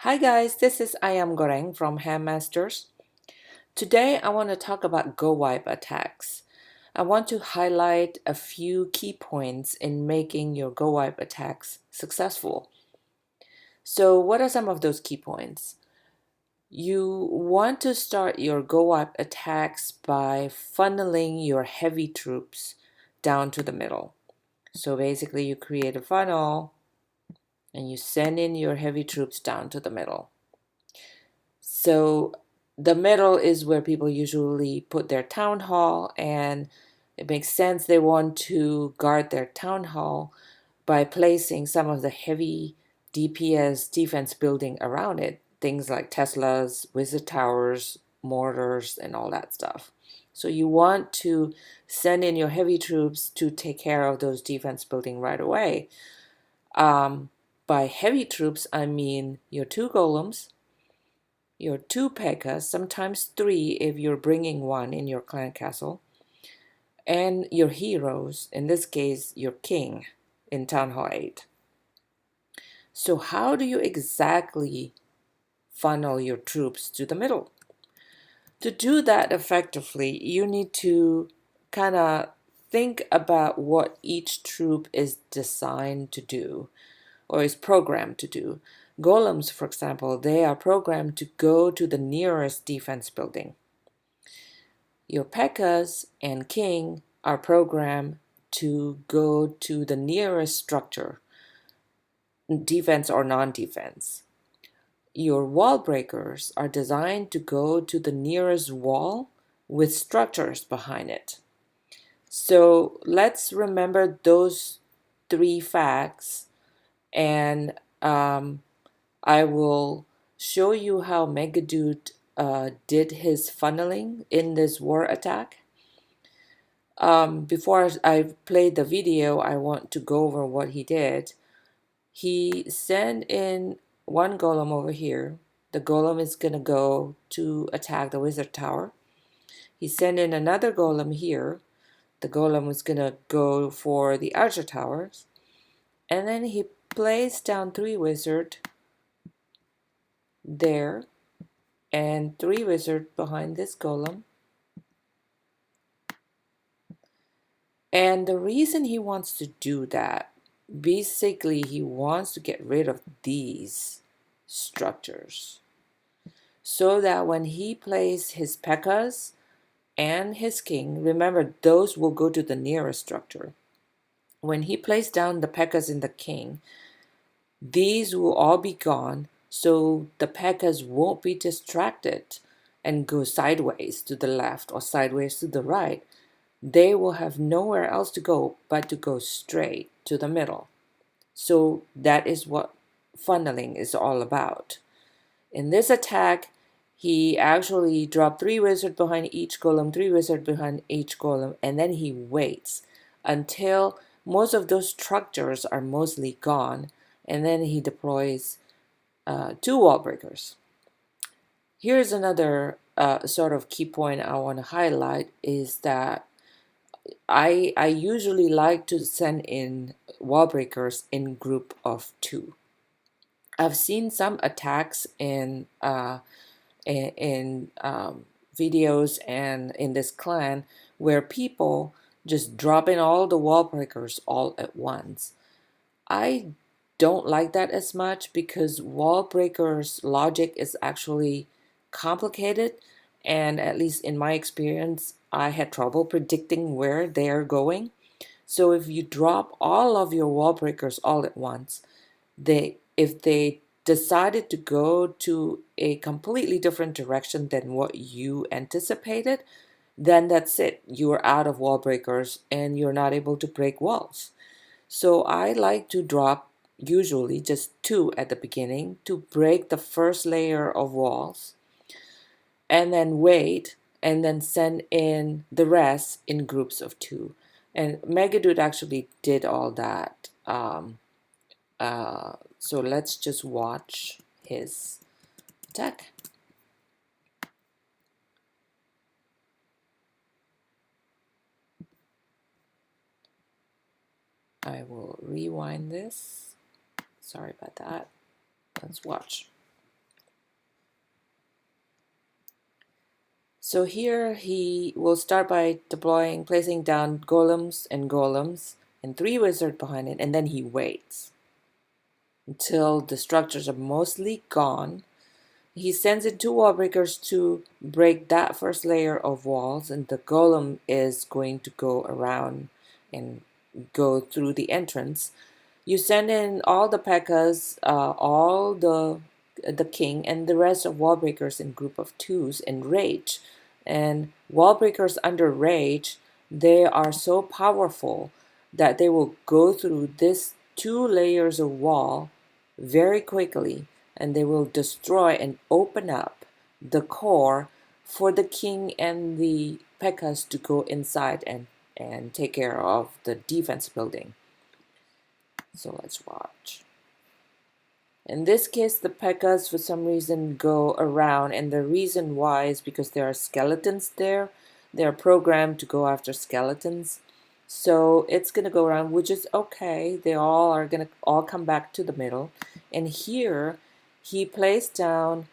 Hi guys, this is Ayam Goreng from Handmasters. Today I want to talk about GoWiPe attacks. I want to highlight a few key points in making your GoWiPe attacks successful. So what are some of those key points? You want to start your GoWiPe attacks by funneling your heavy troops down to the middle. So basically you create a funnel and you send in your heavy troops down to the middle. So the middle is where people usually put their town hall, and it makes sense they want to guard their town hall by placing some of the heavy DPS defense building around it, things like Teslas, wizard towers, mortars, and all that stuff. So you want to send in your heavy troops to take care of those defense building right away. By heavy troops, I mean your two golems, your two P.E.K.K.A.s, sometimes three if you're bringing one in your clan castle, and your heroes, in this case, your king in Town Hall 8. So how do you exactly funnel your troops to the middle? To do that effectively, you need to kind of think about what each troop is designed to do or is programmed to do. Golems, for example, they are programmed to go to the nearest defense building. Your P.E.K.K.A.s and king are programmed to go to the nearest structure, defense or non-defense. Your wall breakers are designed to go to the nearest wall with structures behind it. So let's remember those three facts, and I will show you how Megadude did his funneling in this war attack. Before I play the video, I want to go over what he did. He sent in one golem over here. The golem is going to go to attack the wizard tower. He sent in another golem here. The golem was going to go for the archer towers. And then he placed down three wizard there and three wizard behind this golem. And the reason he wants to do that, basically he wants to get rid of these structures so that when he plays his P.E.K.K.A.s and his king, remember those will go to the nearest structure. When he plays down the P.E.K.K.A.s in the king, these will all be gone, so the P.E.K.K.A.s won't be distracted and go sideways to the left or sideways to the right. They will have nowhere else to go but to go straight to the middle. So that is what funneling is all about. In this attack, he actually dropped three wizards behind each golem, three wizards behind each golem, and then he waits until most of those structures are mostly gone, and then he deploys two wall breakers. Here's another sort of key point I want to highlight is that I usually like to send in wall breakers in group of two. I've seen some attacks in videos and in this clan where people just drop in all the wall breakers all at once. I don't like that as much because wall breakers logic is actually complicated, and at least in my experience I had trouble predicting where they're going. So if you drop all of your wall breakers all at once, if they decided to go to a completely different direction than what you anticipated, then that's it. You are out of wall breakers and you're not able to break walls. So I like to drop usually just two at the beginning to break the first layer of walls, and then wait and then send in the rest in groups of two. And Megadude actually did all that. So let's just watch his attack. I will rewind this. Sorry about that. Let's watch. So here he will start by placing down golems and 3 wizards behind it, and then he waits until the structures are mostly gone. He sends in 2 wall breakers to break that first layer of walls, and the golem is going to go around and go through the entrance. You send in all the P.E.K.K.A.s, all the king, and the rest of wall breakers in group of 2s in rage. And wall breakers under rage, they are so powerful that they will go through this 2 layers of wall very quickly, and they will destroy and open up the core for the king and the P.E.K.K.A.s to go inside and take care of the defense building. So let's watch. In this case, the P.E.K.K.A.s for some reason go around, and the reason why is because there are skeletons there. They're programmed to go after skeletons. So it's going to go around, which is okay. They all are going to all come back to the middle. And here, he plays down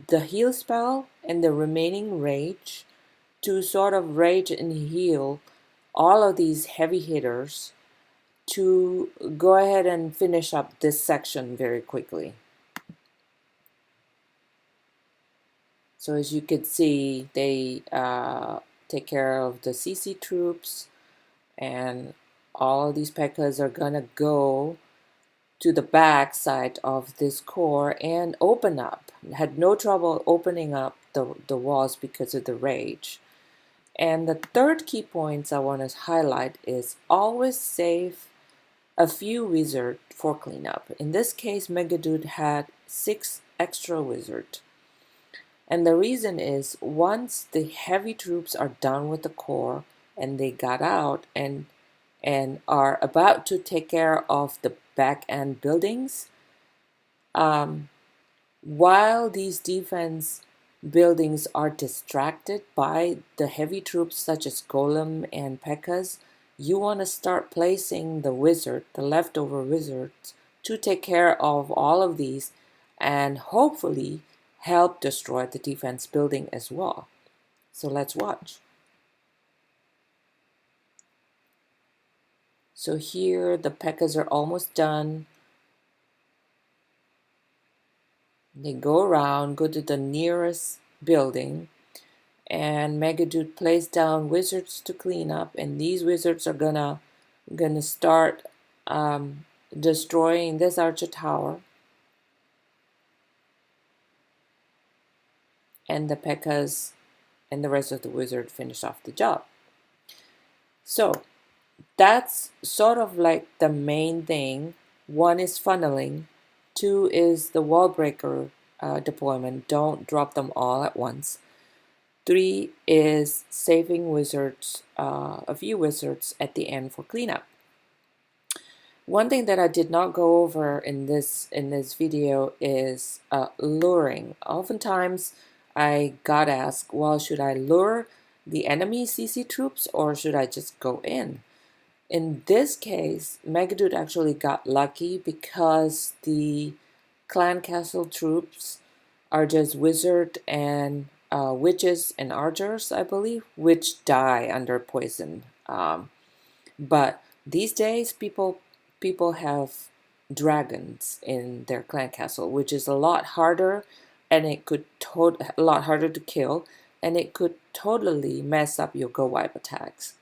the heal spell and the remaining rage to sort of rage and heal all of these heavy hitters to go ahead and finish up this section very quickly. So as you can see, they take care of the CC troops, and all of these P.E.K.K.A.s are gonna go to the back side of this core and open up. Had no trouble opening up the walls because of the rage. And the third key points I want to highlight is always save a few wizards for cleanup. In this case, Megadude had 6 extra wizards. And the reason is once the heavy troops are done with the core and they got out and are about to take care of the back end buildings, while these defense buildings are distracted by the heavy troops such as Golem and P.E.K.K.A.s, you want to start placing the leftover wizards, to take care of all of these and hopefully help destroy the defense building as well. So let's watch. So here the P.E.K.K.A.s are almost done. They go around, go to the nearest building, and Megadude plays down wizards to clean up, and these wizards are gonna start destroying this archer tower, and the P.E.K.K.A.s and the rest of the wizard finish off the job. So that's sort of like the main thing. 1 is funneling, 2 is the wall breaker deployment. Don't drop them all at once. 3 is saving wizards, a few wizards at the end for cleanup. One thing that I did not go over in this video is luring. Oftentimes I got asked, well, should I lure the enemy CC troops or should I just go in? In this case, Megadude actually got lucky because the clan castle troops are just wizard and witches and archers, I believe, which die under poison. But these days, people have dragons in their clan castle, which is a lot harder, and it could a lot harder to kill, and it could totally mess up your GoWiPe attacks.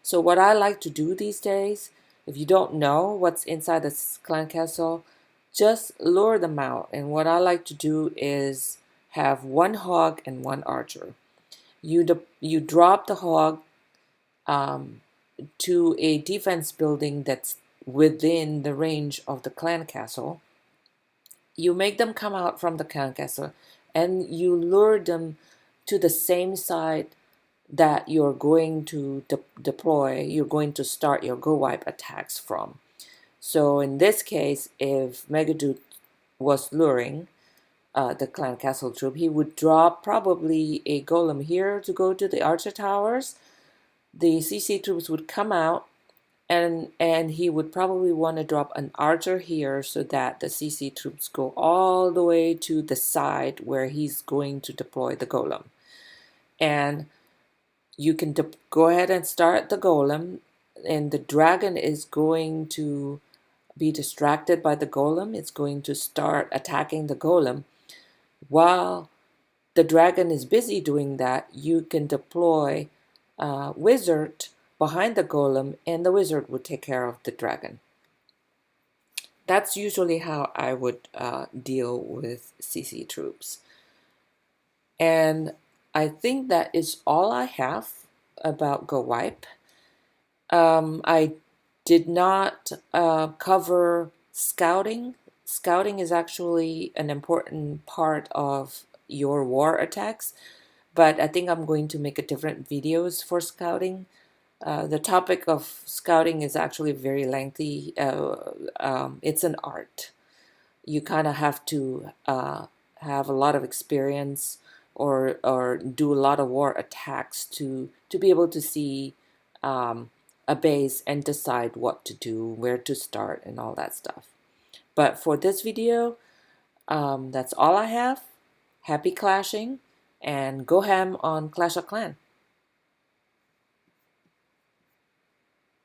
So what I like to do these days, if you don't know what's inside the clan castle, just lure them out. And what I like to do is have 1 hog and 1 archer. You drop the hog to a defense building that's within the range of the clan castle. You make them come out from the clan castle and you lure them to the same side that you're going to deploy, you're going to start your GoWiPe attacks from. So in this case, if Megadude was luring the clan castle troop, he would drop probably a golem here to go to the archer towers. The CC troops would come out, and he would probably want to drop an archer here so that the CC troops go all the way to the side where he's going to deploy the golem. and you can go ahead and start the golem, and the dragon is going to be distracted by the golem. It's going to start attacking the golem. While the dragon is busy doing that, you can deploy a wizard behind the golem, and the wizard would take care of the dragon. That's usually how I would deal with CC troops. And I think that is all I have about GoWiPe. I did not cover scouting. Scouting is actually an important part of your war attacks, but I think I'm going to make a different videos for scouting. The topic of scouting is actually very lengthy. It's an art. You kind of have to have a lot of experience or do a lot of war attacks to be able to see a base and decide what to do, where to start, and all that stuff. But for this video, that's all I have. Happy clashing, and go ham on Clash of Clans.